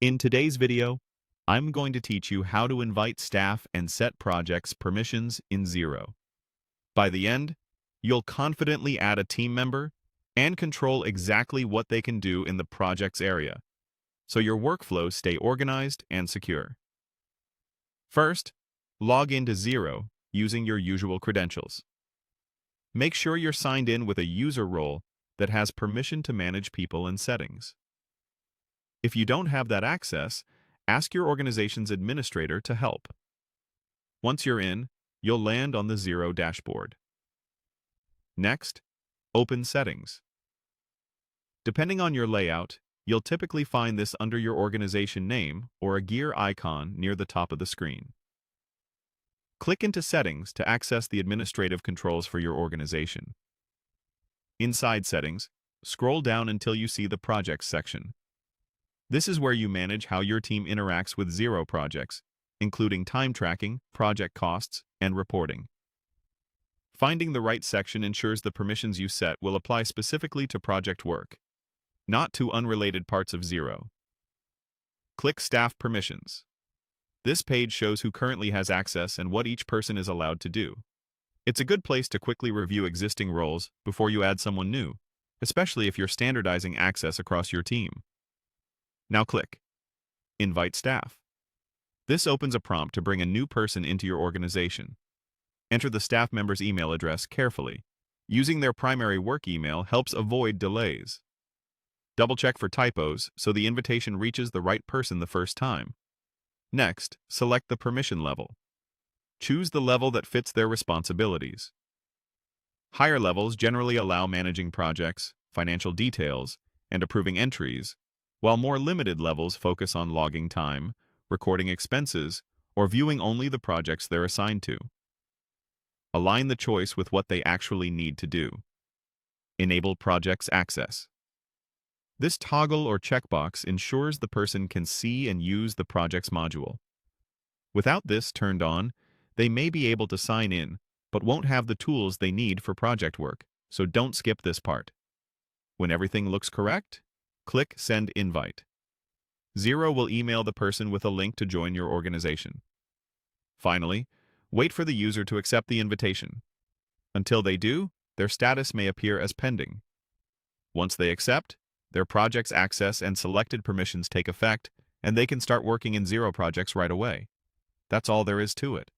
In today's video, I'm going to teach you how to invite staff and set projects permissions in Xero. By the end, you'll confidently add a team member and control exactly what they can do in the project's area, so your workflows stay organized and secure. First, log into Xero using your usual credentials. Make sure you're signed in with a user role that has permission to manage people and settings. If you don't have that access, ask your organization's administrator to help. Once you're in, you'll land on the Xero dashboard. Next, open Settings. Depending on your layout, you'll typically find this under your organization name or a gear icon near the top of the screen. Click into Settings to access the administrative controls for your organization. Inside Settings, scroll down until you see the Projects section. This is where you manage how your team interacts with Xero projects, including time tracking, project costs, and reporting. Finding the right section ensures the permissions you set will apply specifically to project work, not to unrelated parts of Xero. Click Staff Permissions. This page shows who currently has access and what each person is allowed to do. It's a good place to quickly review existing roles before you add someone new, especially if you're standardizing access across your team. Now click Invite Staff. This opens a prompt to bring a new person into your organization. Enter the staff member's email address carefully. Using their primary work email helps avoid delays. Double-check for typos so the invitation reaches the right person the first time. Next, select the permission level. Choose the level that fits their responsibilities. Higher levels generally allow managing projects, financial details, and approving entries, while more limited levels focus on logging time, recording expenses, or viewing only the projects they're assigned to. Align the choice with what they actually need to do. Enable Projects Access. This toggle or checkbox ensures the person can see and use the project's module. Without this turned on, they may be able to sign in, but won't have the tools they need for project work, so don't skip this part. When everything looks correct, click Send Invite. Xero will email the person with a link to join your organization. Finally, wait for the user to accept the invitation. Until they do, their status may appear as pending. Once they accept, their project's access and selected permissions take effect, and they can start working in Xero projects right away. That's all there is to it.